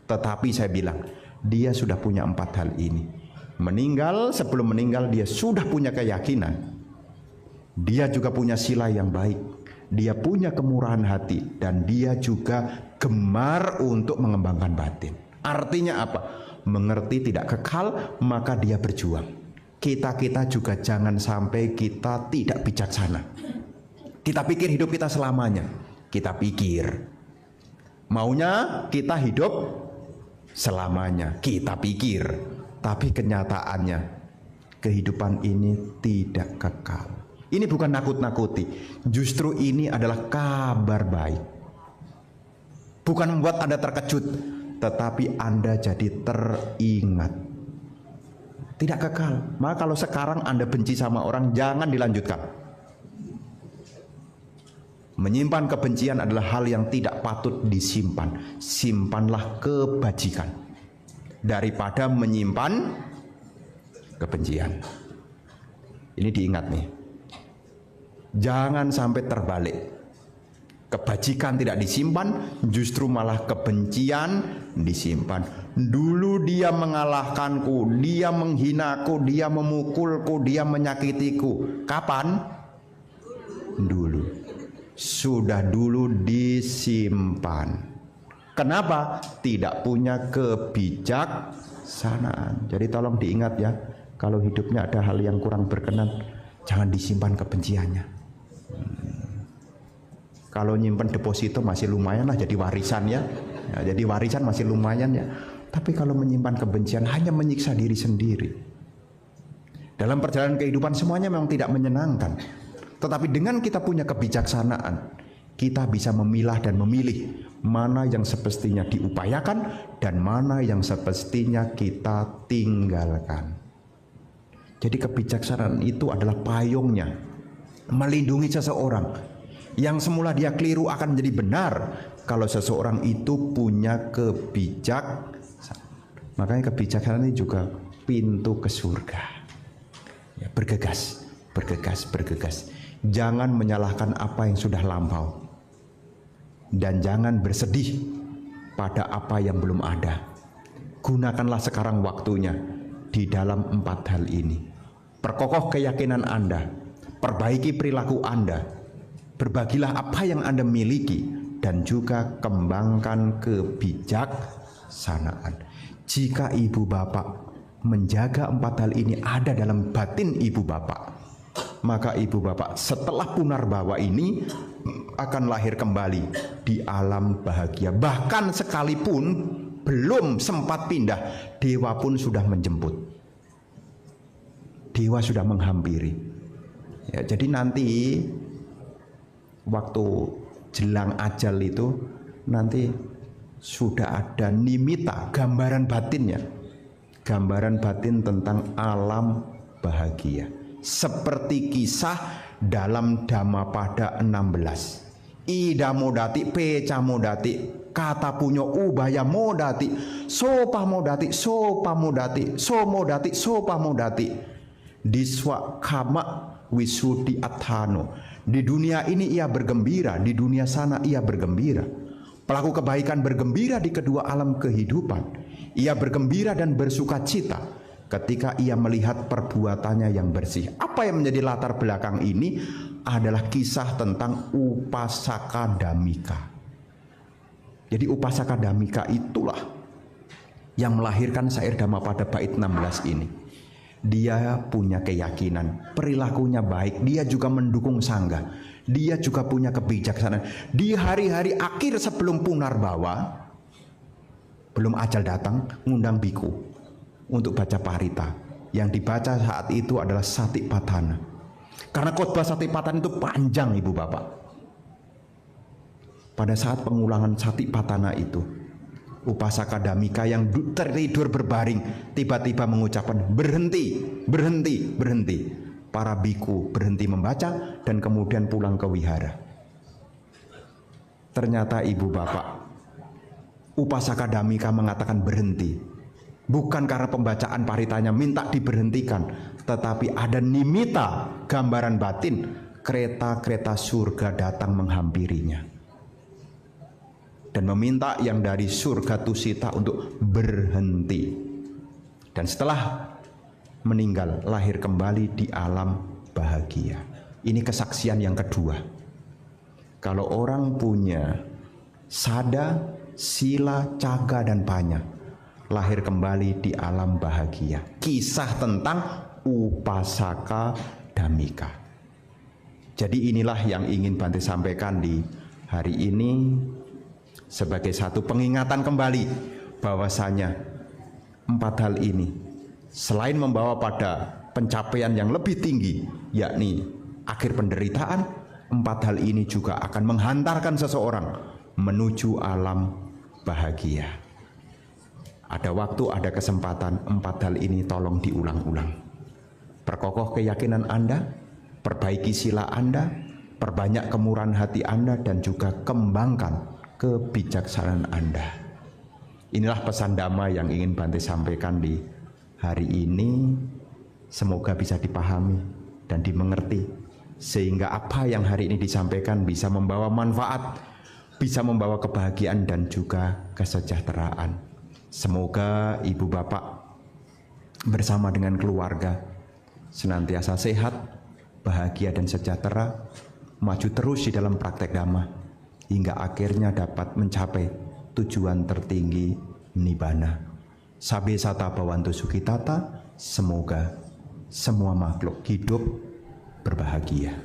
Tetapi saya bilang, dia sudah punya 4 hal ini. Meninggal, sebelum meninggal dia sudah punya keyakinan. Dia juga punya sila yang baik. Dia punya kemurahan hati. Dan dia juga gemar untuk mengembangkan batin. Artinya apa? Mengerti tidak kekal, maka dia berjuang. Kita juga jangan sampai kita tidak bijaksana. Kita pikir hidup kita selamanya. Kita pikir maunya kita hidup selamanya. Kita pikir, tapi kenyataannya kehidupan ini tidak kekal. Ini bukan nakut-nakuti, justru ini adalah kabar baik. Bukan membuat Anda terkejut, tetapi Anda jadi teringat. Tidak kekal. Maka kalau sekarang Anda benci sama orang, jangan dilanjutkan. Menyimpan kebencian adalah hal yang tidak patut disimpan. Simpanlah kebajikan daripada menyimpan kebencian. Ini diingat nih. Jangan sampai terbalik. Kebajikan tidak disimpan, justru malah kebencian disimpan. Dulu dia mengalahkanku, dia menghinaku, dia memukulku, dia menyakitiku. Kapan? Dulu. Sudah dulu disimpan. Kenapa? Tidak punya kebijaksanaan. Jadi tolong diingat ya, kalau hidupnya ada hal yang kurang berkenan, jangan disimpan kebenciannya. Kalau nyimpen deposito masih lumayan lah jadi warisan ya. Jadi warisan masih lumayan ya. Tapi kalau menyimpan kebencian hanya menyiksa diri sendiri. Dalam perjalanan kehidupan semuanya memang tidak menyenangkan. Tetapi dengan kita punya kebijaksanaan, kita bisa memilah dan memilih mana yang semestinya diupayakan dan mana yang semestinya kita tinggalkan. Jadi kebijaksanaan itu adalah payungnya melindungi seseorang. Yang semula dia keliru akan menjadi benar kalau seseorang itu punya kebijaksanaan. Makanya kebijaksanaan ini juga pintu ke surga. Ya, bergegas. Jangan menyalahkan apa yang sudah lampau. Dan jangan bersedih pada apa yang belum ada. Gunakanlah sekarang waktunya di dalam 4 hal ini. Perkokoh keyakinan Anda, perbaiki perilaku Anda. Berbagilah apa yang Anda miliki dan juga kembangkan kebijaksanaan. Jika ibu bapak menjaga 4 hal ini ada dalam batin ibu bapak, maka ibu bapak setelah punarbawa ini akan lahir kembali di alam bahagia. Bahkan sekalipun belum sempat pindah, dewa pun sudah menjemput. Dewa sudah menghampiri. Ya, jadi nanti waktu jelang ajal itu nanti sudah ada nimita, gambaran batinnya. Gambaran batin tentang alam bahagia. Seperti kisah dalam Dhammapada 16. Ida modati peca modati kata punyo ubaya modati sopa modati sopa modati so modati sopa modati diswa kama wisudi athano. Di dunia ini ia bergembira, di dunia sana ia bergembira. Pelaku kebaikan bergembira di kedua alam kehidupan. Ia bergembira dan bersuka cita ketika ia melihat perbuatannya yang bersih. Apa yang menjadi latar belakang ini adalah kisah tentang Upasaka Dhammika. Jadi Upasaka Dhammika itulah yang melahirkan syair Dhammapada bait 16 ini. Dia punya keyakinan, perilakunya baik, dia juga mendukung sangga, dia juga punya kebijaksanaan. Di hari-hari akhir sebelum Punarbawa, belum ajal datang, ngundang biku untuk baca parita. Yang dibaca saat itu adalah Satipatthana. Karena khotbah Satipatthana itu panjang, Ibu Bapak. Pada saat pengulangan Satipatthana itu, Upasaka Dhammika yang tertidur berbaring tiba-tiba mengucapkan berhenti, berhenti, berhenti. Para biku berhenti membaca dan kemudian pulang ke wihara. Ternyata Ibu Bapak, Upasaka Dhammika mengatakan berhenti bukan karena pembacaan paritanya minta diberhentikan, tetapi ada nimita, gambaran batin, kereta-kereta surga datang menghampirinya dan meminta yang dari surga Tusita untuk berhenti. Dan setelah meninggal, lahir kembali di alam bahagia. Ini kesaksian yang kedua. Kalau orang punya sada, sila, caga, dan panya, lahir kembali di alam bahagia. Kisah tentang Upasaka Dhammika. Jadi inilah yang ingin Bante sampaikan di hari ini, sebagai satu pengingatan kembali bahwasanya 4 hal ini selain membawa pada pencapaian yang lebih tinggi, yakni akhir penderitaan, 4 hal ini juga akan menghantarkan seseorang menuju alam bahagia. Ada waktu, ada kesempatan, 4 hal ini tolong diulang-ulang. Perkokoh keyakinan Anda, perbaiki sila Anda, perbanyak kemurahan hati Anda, dan juga kembangkan kebijaksanaan Anda. Inilah pesan Dhamma yang ingin Bante sampaikan di hari ini. Semoga bisa dipahami dan dimengerti, sehingga apa yang hari ini disampaikan bisa membawa manfaat, bisa membawa kebahagiaan dan juga kesejahteraan. Semoga Ibu Bapak bersama dengan keluarga senantiasa sehat, bahagia dan sejahtera, maju terus di dalam praktek Dhamma hingga akhirnya dapat mencapai tujuan tertinggi Nibbana. Sabe sata bhavantu sukhitata, semoga semua makhluk hidup berbahagia.